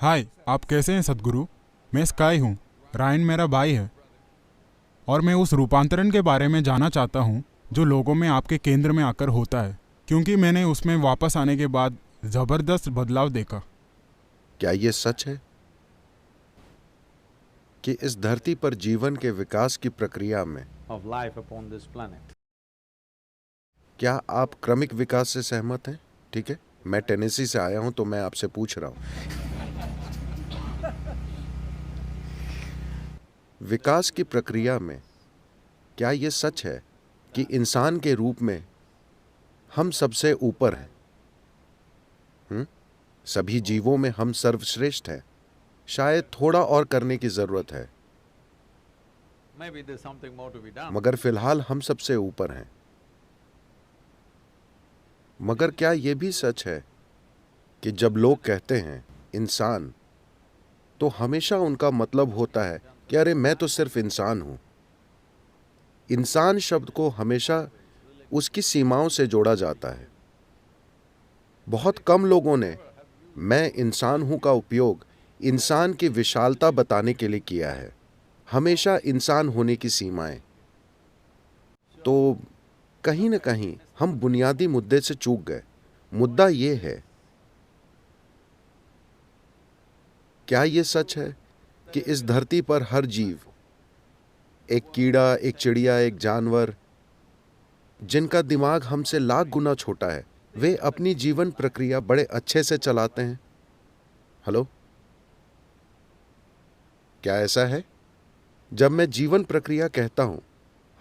हाय, आप कैसे हैं सद्गुरु? मैं स्काई हूँ। रायन मेरा भाई है और मैं उस रूपांतरण के बारे में जानना चाहता हूँ जो लोगों में आपके केंद्र में आकर होता है, क्योंकि मैंने उसमें वापस आने के बाद ज़बरदस्त बदलाव देखा। क्या ये सच है कि इस धरती पर जीवन के विकास की प्रक्रिया में of life upon this planet. क्या आप क्रमिक विकास से सहमत हैं? ठीक है, मैं टेनेसी से आया हूं तो मैं आपसे पूछ रहा हूं। विकास की प्रक्रिया में क्या ये सच है कि इंसान के रूप में हम सबसे ऊपर हैं? सभी जीवों में हम सर्वश्रेष्ठ हैं। शायद थोड़ा और करने की जरूरत है, Maybe there's something more to be done. मगर फिलहाल हम सबसे ऊपर हैं। मगर क्या यह भी सच है कि जब लोग कहते हैं इंसान, तो हमेशा उनका मतलब होता है कि अरे मैं तो सिर्फ इंसान हूं। इंसान शब्द को हमेशा उसकी सीमाओं से जोड़ा जाता है। बहुत कम लोगों ने मैं इंसान हूं का उपयोग इंसान की विशालता बताने के लिए किया है। हमेशा इंसान होने की सीमाएं। तो कहीं ना कहीं हम बुनियादी मुद्दे से चूक गए। मुद्दा यह है, क्या यह सच है कि इस धरती पर हर जीव, एक कीड़ा, एक चिड़िया, एक जानवर, जिनका दिमाग हमसे लाख गुना छोटा है, वे अपनी जीवन प्रक्रिया बड़े अच्छे से चलाते हैं? हेलो, क्या ऐसा है? जब मैं जीवन प्रक्रिया कहता हूं,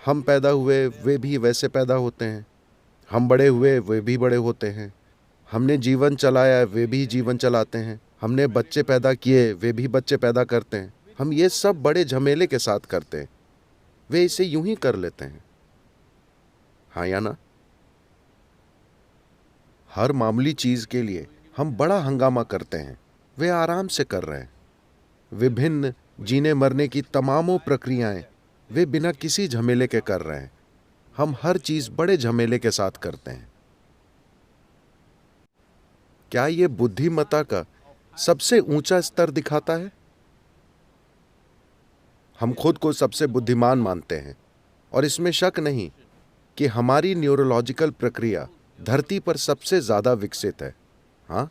हम पैदा हुए वे भी वैसे पैदा होते हैं, हम बड़े हुए वे भी बड़े होते हैं, हमने जीवन चलाया वे भी जीवन चलाते हैं, हमने बच्चे पैदा किए वे भी बच्चे पैदा करते हैं। हम ये सब बड़े झमेले के साथ करते हैं। वे इसे यूं ही कर लेते हैं, हाँ या ना? हर मामूली चीज के लिए हम बड़ा हंगामा करते हैं। वे आराम से कर रहे हैं। विभिन्न जीने मरने की तमामों प्रक्रियाएं वे बिना किसी झमेले के कर रहे हैं। हम हर चीज बड़े झमेले के साथ करते हैं। क्या यह बुद्धिमत्ता का सबसे ऊंचा स्तर दिखाता है? हम खुद को सबसे बुद्धिमान मानते हैं और इसमें शक नहीं कि हमारी न्यूरोलॉजिकल प्रक्रिया धरती पर सबसे ज्यादा विकसित है। हाँ,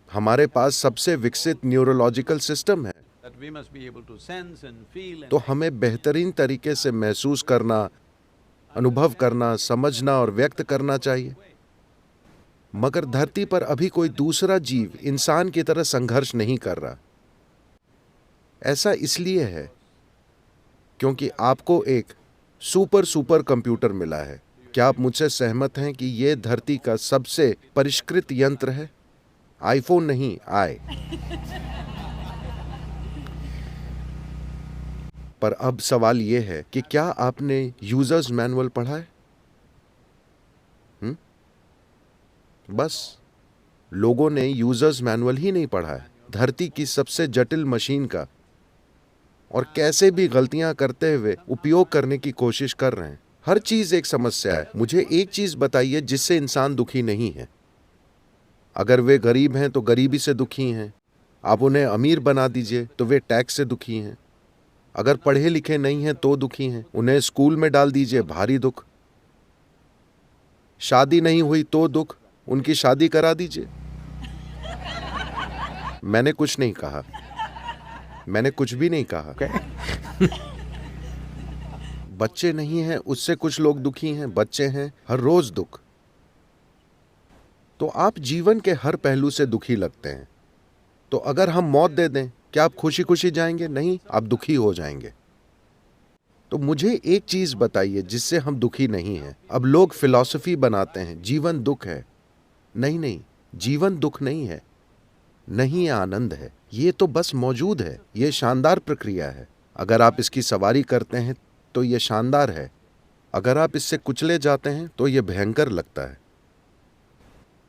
हमारे पास सबसे विकसित न्यूरोलॉजिकल सिस्टम है। That we must be able to sense and feel and तो हमें बेहतरीन तरीके से महसूस करना, अनुभव करना, समझना और व्यक्त करना चाहिए। मगर धरती पर अभी कोई दूसरा जीव इंसान की तरह संघर्ष नहीं कर रहा। ऐसा इसलिए है क्योंकि आपको एक सुपर कंप्यूटर मिला है। क्या आप मुझसे सहमत हैं कि यह धरती का सबसे परिष्कृत यंत्र है? आईफोन नहीं, आई। पर अब सवाल यह है कि क्या आपने यूजर्स मैनुअल पढ़ा है? बस लोगों ने यूजर्स मैनुअल ही नहीं पढ़ा है, धरती की सबसे जटिल मशीन का, और कैसे भी गलतियां करते हुए उपयोग करने की कोशिश कर रहे हैं। हर चीज एक समस्या है। मुझे एक चीज बताइए जिससे इंसान दुखी नहीं है। अगर वे गरीब हैं तो गरीबी से दुखी हैं। आप उन्हें अमीर बना दीजिए तो वे टैक्स से दुखी हैं। अगर पढ़े लिखे नहीं हैं तो दुखी हैं। उन्हें स्कूल में डाल दीजिए, भारी दुख। शादी नहीं हुई तो दुख, उनकी शादी करा दीजिए। मैंने कुछ नहीं कहा, मैंने कुछ भी नहीं कहा। बच्चे नहीं हैं उससे कुछ लोग दुखी हैं, बच्चे हैं, हर रोज दुख। तो आप जीवन के हर पहलू से दुखी लगते हैं। तो अगर हम मौत दे दें, क्या आप खुशी खुशी जाएंगे? नहीं, आप दुखी हो जाएंगे। तो मुझे एक चीज बताइए जिससे हम दुखी नहीं हैं। अब लोग फिलॉसफी बनाते हैं, जीवन दुख है। नहीं नहीं, जीवन दुख नहीं है, नहीं, ये आनंद है। ये तो बस मौजूद है। ये शानदार प्रक्रिया है। अगर आप इसकी सवारी करते हैं तो ये शानदार है। अगर आप इससे कुचले जाते हैं तो ये भयंकर लगता है।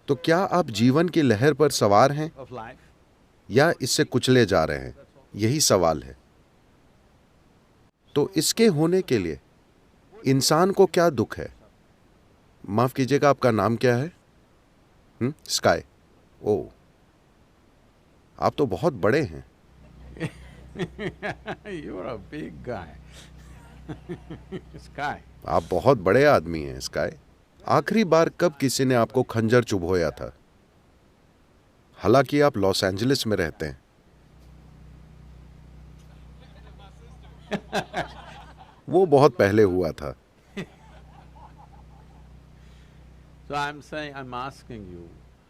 तो क्या आप जीवन की लहर पर सवार हैं of life. या इससे कुचले जा रहे हैं? यही सवाल है। तो इसके होने के लिए इंसान को क्या दुख है? माफ कीजिएगा, आपका नाम क्या है? स्काई। ओ, आप तो बहुत बड़े हैं। You're a big guy. Sky. आप बहुत बड़े आदमी हैं स्काई। आखिरी बार कब किसी ने आपको खंजर चुभोया था? हालांकि आप लॉस एंजलिस में रहते हैं। वो बहुत पहले हुआ था। So I'm asking you,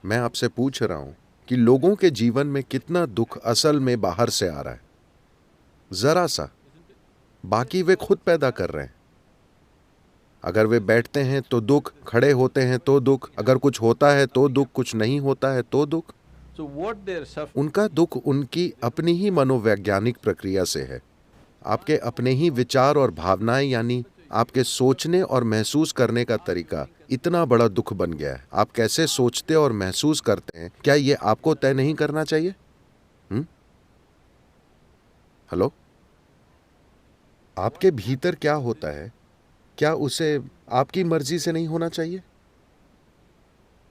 मैं आपसे पूछ रहा हूं कि लोगों के जीवन में कितना दुख असल में बाहर से आ रहा है? जरा सा। बाकी वे खुद पैदा कर रहे हैं। अगर वे बैठते हैं तो दुख, खड़े होते हैं तो दुख, अगर कुछ होता है तो दुख, कुछ नहीं होता है तो दुख। so what they're suffering, उनका दुख उनकी अपनी ही मनोवैज्ञानिक प्रक्रिया से है। आपके अपने ही विचार और भावनाएं, यानी आपके सोचने और महसूस करने का तरीका इतना बड़ा दुख बन गया है। आप कैसे सोचते और महसूस करते हैं, क्या ये आपको तय नहीं करना चाहिए? हेलो, आपके भीतर क्या होता है, क्या उसे आपकी मर्जी से नहीं होना चाहिए?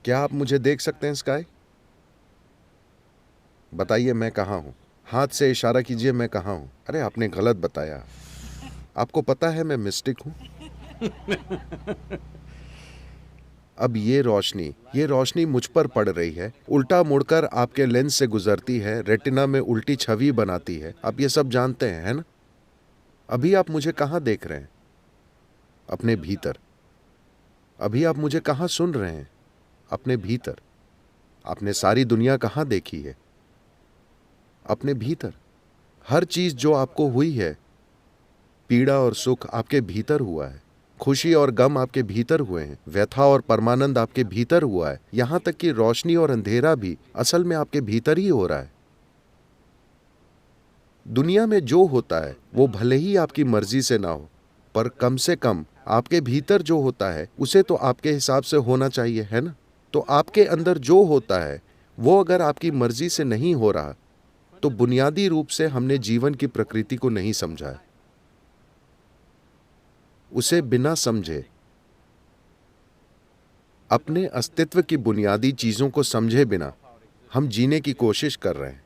क्या आप मुझे देख सकते हैं स्काई? बताइए मैं कहाँ हूं? हाथ से इशारा कीजिए, मैं कहाँ हूं? अरे आपने गलत बताया। आपको पता है मैं मिस्टिक हूं। अब ये रोशनी मुझ पर पड़ रही है, उल्टा मुड़कर आपके लेंस से गुजरती है, रेटिना में उल्टी छवि बनाती है। आप ये सब जानते हैं, है ना? अभी आप मुझे कहाँ देख रहे हैं? अपने भीतर। अभी आप मुझे कहाँ सुन रहे हैं? अपने भीतर। आपने सारी दुनिया कहाँ देखी है? अपने भीतर। हर चीज जो आपको हुई है, पीड़ा और सुख आपके भीतर हुआ है, खुशी और गम आपके भीतर हुए हैं, व्यथा और परमानंद आपके भीतर हुआ है, यहां तक कि रोशनी और अंधेरा भी असल में आपके भीतर ही हो रहा है। दुनिया में जो होता है वो भले ही आपकी मर्जी से ना हो, पर कम से कम आपके भीतर जो होता है उसे तो आपके हिसाब से होना चाहिए, है ना? तो आपके अंदर जो होता है वो अगर आपकी मर्जी से नहीं हो रहा, तो बुनियादी रूप से हमने जीवन की प्रकृति को नहीं समझा है। उसे बिना समझे, अपने अस्तित्व की बुनियादी चीजों को समझे बिना हम जीने की कोशिश कर रहे हैं।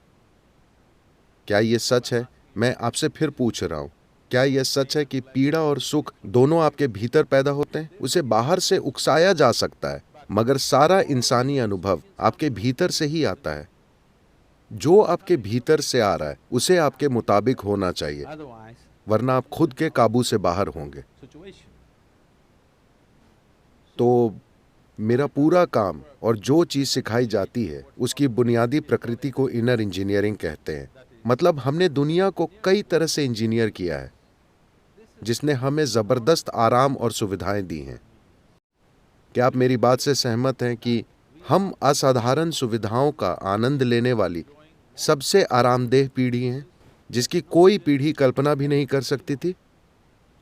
क्या यह सच है? मैं आपसे फिर पूछ रहा हूं, क्या यह सच है कि पीड़ा और सुख दोनों आपके भीतर पैदा होते हैं? उसे बाहर से उकसाया जा सकता है, मगर सारा इंसानी अनुभव आपके भीतर से ही आता है। जो आपके भीतर से आ रहा है उसे आपके मुताबिक होना चाहिए, otherwise वरना आप खुद के काबू से बाहर होंगे। situation. तो मेरा पूरा काम और जो चीज सिखाई जाती है उसकी बुनियादी प्रकृति को इनर इंजीनियरिंग कहते हैं। मतलब हमने दुनिया को कई तरह से इंजीनियर किया है, जिसने हमें जबरदस्त आराम और सुविधाएं दी हैं। क्या आप मेरी बात से सहमत हैं कि हम असाधारण सुविधाओं का आनंद लेने वाली सबसे आरामदेह पीढ़ी हैं, जिसकी कोई पीढ़ी कल्पना भी नहीं कर सकती थी?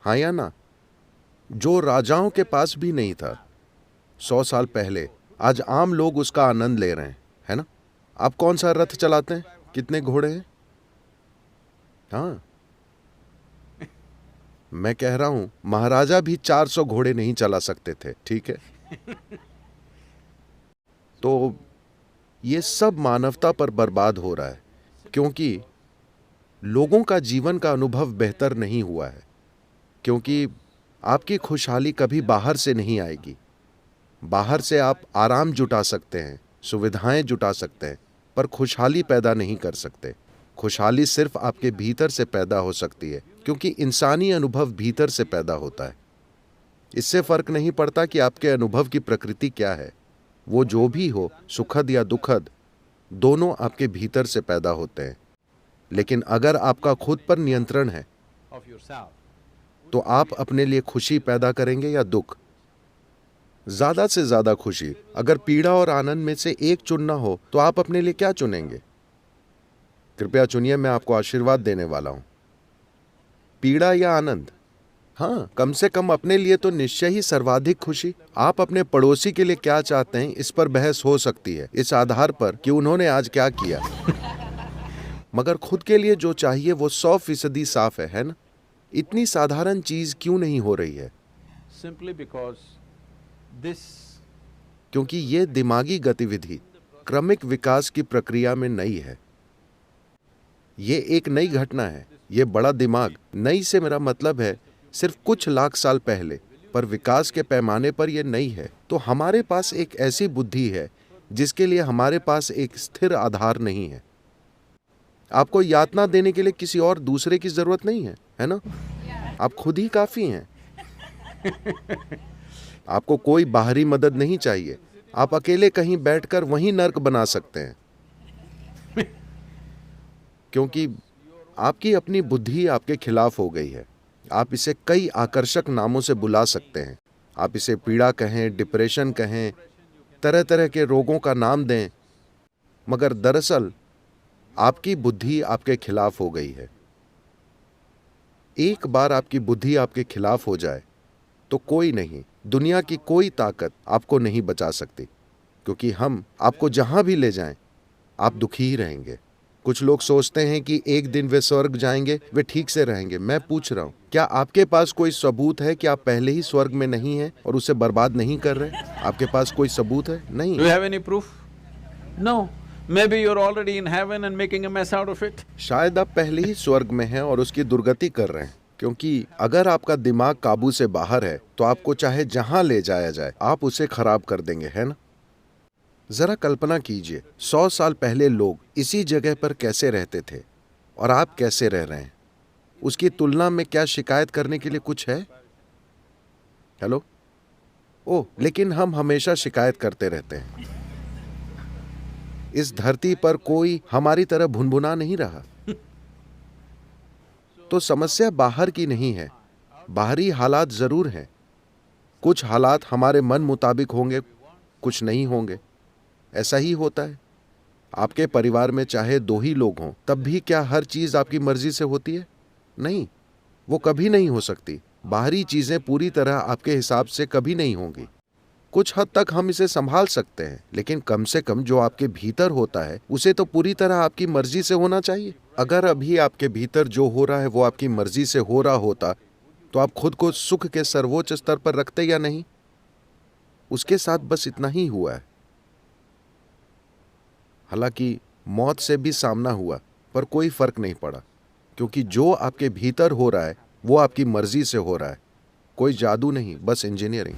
हाँ या ना? जो राजाओं के पास भी नहीं था 100 साल पहले, आज आम लोग उसका आनंद ले रहे हैं, है ना? आप कौन सा रथ चलाते हैं? कितने घोड़े हैं? हाँ, मैं कह रहा हूं महाराजा भी 400 घोड़े नहीं चला सकते थे, ठीक है? तो ये सब मानवता पर बर्बाद हो रहा है, क्योंकि लोगों का जीवन का अनुभव बेहतर नहीं हुआ है। क्योंकि आपकी खुशहाली कभी बाहर से नहीं आएगी। बाहर से आप आराम जुटा सकते हैं, सुविधाएं जुटा सकते हैं, पर खुशहाली पैदा नहीं कर सकते। खुशहाली सिर्फ आपके भीतर से पैदा हो सकती है, क्योंकि इंसानी अनुभव भीतर से पैदा होता है। इससे फर्क नहीं पड़ता कि आपके अनुभव की प्रकृति क्या है। वो जो भी हो, सुखद या दुखद, दोनों आपके भीतर से पैदा होते हैं। लेकिन अगर आपका खुद पर नियंत्रण है, Of yourself. तो आप अपने लिए खुशी पैदा करेंगे या दुख? ज्यादा से ज्यादा खुशी। अगर पीड़ा और आनंद में से एक चुनना हो तो आप अपने लिए क्या चुनेंगे? कृपया चुनिए, मैं आपको आशीर्वाद देने वाला हूं। पीड़ा या आनंद? हाँ, कम से कम अपने लिए तो निश्चय ही सर्वाधिक खुशी। आप अपने पड़ोसी के लिए क्या चाहते हैं, इस पर बहस हो सकती है, इस आधार पर कि उन्होंने आज क्या किया। मगर खुद के लिए जो चाहिए वो 100% साफ है ना? इतनी साधारण चीज क्यों नहीं हो रही है? Simply because this क्योंकि ये दिमागी गतिविधि क्रमिक विकास की प्रक्रिया में नई है। ये एक नई घटना है, ये बड़ा दिमाग। नई से मेरा मतलब है सिर्फ कुछ लाख साल पहले, पर विकास के पैमाने पर यह नई है। तो हमारे पास एक ऐसी बुद्धि है जिसके लिए हमारे पास एक स्थिर आधार नहीं है। आपको यातना देने के लिए किसी और दूसरे की जरूरत नहीं है, है ना? आप खुद ही काफी हैं। आपको कोई बाहरी मदद नहीं चाहिए। आप अकेले कहीं बैठकर वहीं नर्क बना सकते हैं, क्योंकि आपकी अपनी बुद्धि आपके खिलाफ हो गई है। आप इसे कई आकर्षक नामों से बुला सकते हैं। आप इसे पीड़ा कहें, डिप्रेशन कहें, तरह तरह के रोगों का नाम दें, मगर दरअसल आपकी बुद्धि आपके खिलाफ हो गई है। एक बार आपकी बुद्धि आपके खिलाफ हो जाए तो कोई नहीं, दुनिया की कोई ताकत आपको नहीं बचा सकती, क्योंकि हम आपको जहां भी ले जाएं आप दुखी ही रहेंगे। कुछ लोग सोचते हैं कि एक दिन वे स्वर्ग जाएंगे, वे ठीक से रहेंगे। मैं पूछ रहा हूं, क्या आपके पास कोई सबूत है कि आप पहले ही स्वर्ग में नहीं हैं और उसे बर्बाद नहीं कर रहे? आपके पास कोई सबूत है? नहीं। Do you have any proof? No. Maybe you're already in heaven and making a mess out of it. शायद आप पहले ही स्वर्ग में हैं और उसकी दुर्गति कर रहे हैं, क्योंकि अगर आपका दिमाग काबू से बाहर है तो आपको चाहे जहां ले जाया जाए आप उसे खराब कर देंगे, है ना? जरा कल्पना कीजिए, 100 साल पहले लोग इसी जगह पर कैसे रहते थे और आप कैसे रह रहे हैं। उसकी तुलना में क्या शिकायत करने के लिए कुछ है? हेलो? ओह, लेकिन हम हमेशा शिकायत करते रहते हैं। इस धरती पर कोई हमारी तरह भुनभुना नहीं रहा। तो समस्या बाहर की नहीं है, बाहरी हालात जरूर हैं। कुछ हालात हमारे मन मुताबिक होंगे, कुछ नहीं होंगे। ऐसा ही होता है। आपके परिवार में चाहे 2 ही लोग हों, तब भी क्या हर चीज आपकी मर्जी से होती है? नहीं, वो कभी नहीं हो सकती। बाहरी चीजें पूरी तरह आपके हिसाब से कभी नहीं होंगी। कुछ हद तक हम इसे संभाल सकते हैं, लेकिन कम से कम जो आपके भीतर होता है उसे तो पूरी तरह आपकी मर्जी से होना चाहिए। अगर अभी आपके भीतर जो हो रहा है वो आपकी मर्जी से हो रहा होता तो आप खुद को सुख के सर्वोच्च स्तर पर रखते या नहीं? उसके साथ बस इतना ही हुआ है। हालांकि मौत से भी सामना हुआ, पर कोई फर्क नहीं पड़ा, क्योंकि जो आपके भीतर हो रहा है वो आपकी मर्जी से हो रहा है। कोई जादू नहीं, बस इंजीनियरिंग।